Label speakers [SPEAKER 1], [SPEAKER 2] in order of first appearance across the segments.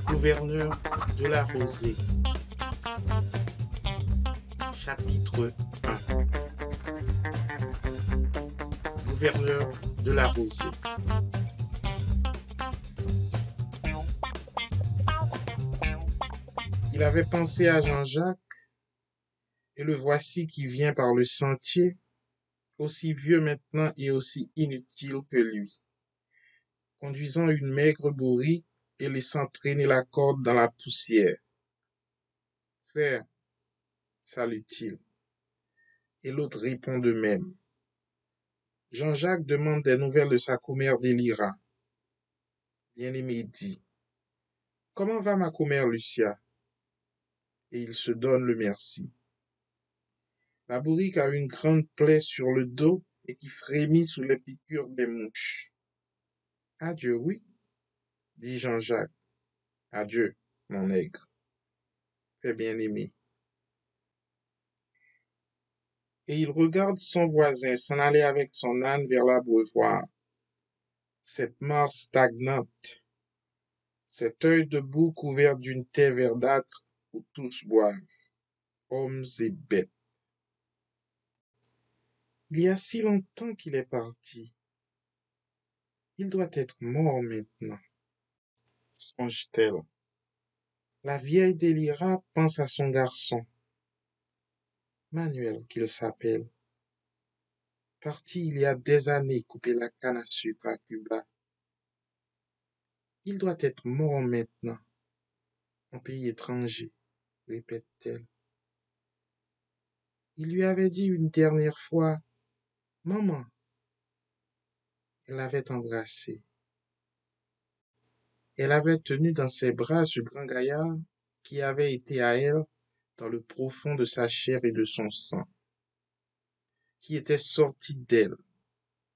[SPEAKER 1] Gouverneur de la Rosée, chapitre 1. Gouverneur de la Rosée. Il avait pensé à Jean-Jacques, et le voici qui vient par le sentier, aussi vieux maintenant et aussi inutile que lui, conduisant une maigre bourrique et laissant traîner la corde dans la poussière. Frère, salue-t-il, et l'autre répond de même. Jean-Jacques demande des nouvelles de sa commère Délira. Bien-aimé dit, comment va ma commère Lucia? Et il se donne le merci. La bourrique a une grande plaie sur le dos et qui frémit sous les piqûres des mouches. Adieu, oui, dit Jean-Jacques. Adieu, mon nègre. Fais bien-aimé. Et il regarde son voisin s'en aller avec son âne vers l'abreuvoir. Cette mare stagnante, cet œil de boue couvert d'une terre verdâtre où tous boivent, hommes et bêtes. Il y a si longtemps qu'il est parti. Il doit être mort maintenant, songe-t-elle. La vieille Délira pense à son garçon, Manuel qu'il s'appelle, parti il y a des années couper la canne à sucre à Cuba. Il doit être mort maintenant, en pays étranger, répète-t-elle. Il lui avait dit une dernière fois, maman. Elle l'avait embrassé. Elle avait tenu dans ses bras ce grand gaillard qui avait été à elle dans le profond de sa chair et de son sang, qui était sorti d'elle,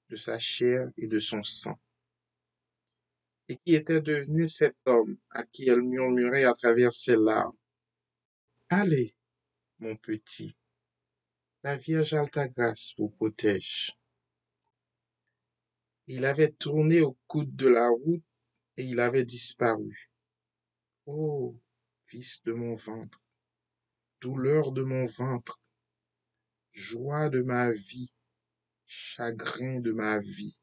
[SPEAKER 1] de sa chair et de son sang, et qui était devenu cet homme à qui elle murmurait à travers ses larmes. Allez, mon petit, la Vierge Altagrace vous protège. Il avait tourné au coude de la route et il avait disparu. Oh, fils de mon ventre, douleur de mon ventre, joie de ma vie, chagrin de ma vie,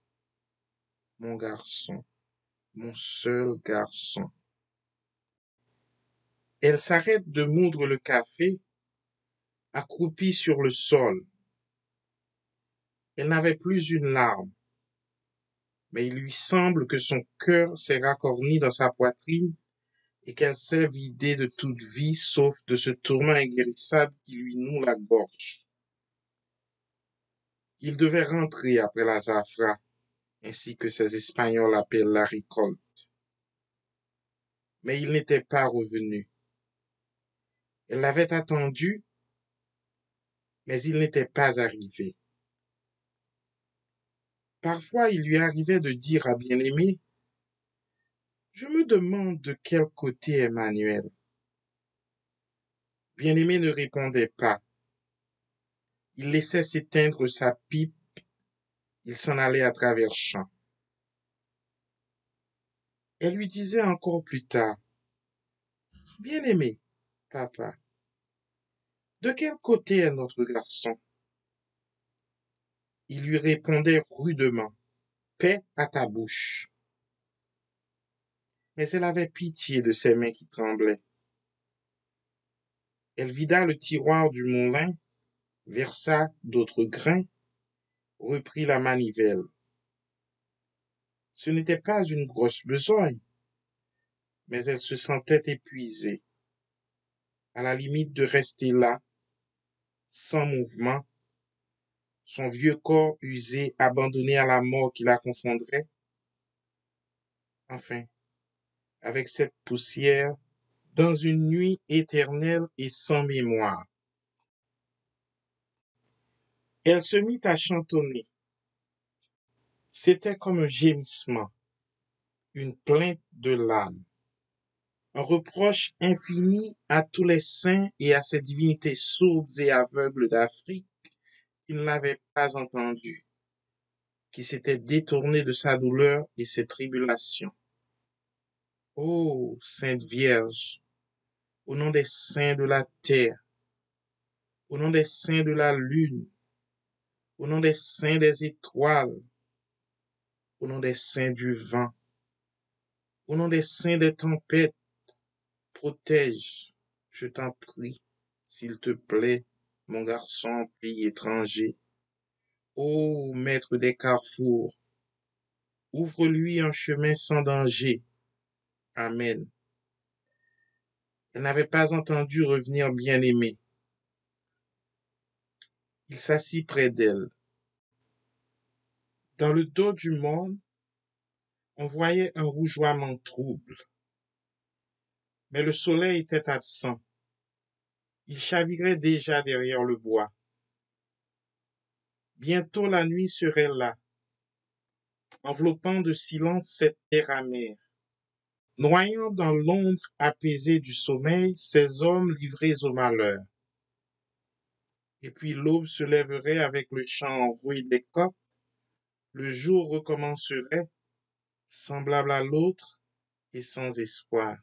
[SPEAKER 1] mon garçon, mon seul garçon. Elle s'arrête de moudre le café, accroupie sur le sol. Elle n'avait plus une larme, mais il lui semble que son cœur s'est racorni dans sa poitrine et qu'elle s'est vidée de toute vie sauf de ce tourment inguérissable qui lui noue la gorge. Il devait rentrer après la zafra, ainsi que ces Espagnols appellent la récolte. Mais il n'était pas revenu. Elle l'avait attendu, mais il n'était pas arrivé. Parfois, il lui arrivait de dire à bien-aimé, « Je me demande de quel côté est Manuel. » Bien-aimé ne répondait pas. Il laissait s'éteindre sa pipe. Il s'en allait à travers champs. Elle lui disait encore plus tard, « Bien-aimé, papa, de quel côté est notre garçon? » Il lui répondait rudement, « Paix à ta bouche. » Mais elle avait pitié de ses mains qui tremblaient. Elle vida le tiroir du moulin, versa d'autres grains, reprit la manivelle. Ce n'était pas une grosse besogne, mais elle se sentait épuisée, à la limite de rester là, sans mouvement, son vieux corps usé, abandonné à la mort qui la confondrait. Enfin, avec cette poussière, dans une nuit éternelle et sans mémoire. Elle se mit à chantonner. C'était comme un gémissement, une plainte de l'âme, un reproche infini à tous les saints et à ces divinités sourdes et aveugles d'Afrique qui ne l'avaient pas entendu, qui s'étaient détournés de sa douleur et ses tribulations. Ô Sainte Vierge, au nom des saints de la terre, au nom des saints de la lune, au nom des saints des étoiles, au nom des saints du vent, au nom des saints des tempêtes, protège, je t'en prie, s'il te plaît, mon garçon en pays étranger. Ô maître des carrefours, ouvre-lui un chemin sans danger. Amen. Elle n'avait pas entendu revenir bien-aimé. Il s'assit près d'elle. Dans le dos du monde, on voyait un rougeoiement trouble, mais le soleil était absent. Il chavirait déjà derrière le bois. Bientôt la nuit serait là, enveloppant de silence cette terre amère, noyant dans l'ombre apaisée du sommeil ces hommes livrés au malheur. Et puis l'aube se lèverait avec le chant enroué des coqs, le jour recommencerait, semblable à l'autre et sans espoir.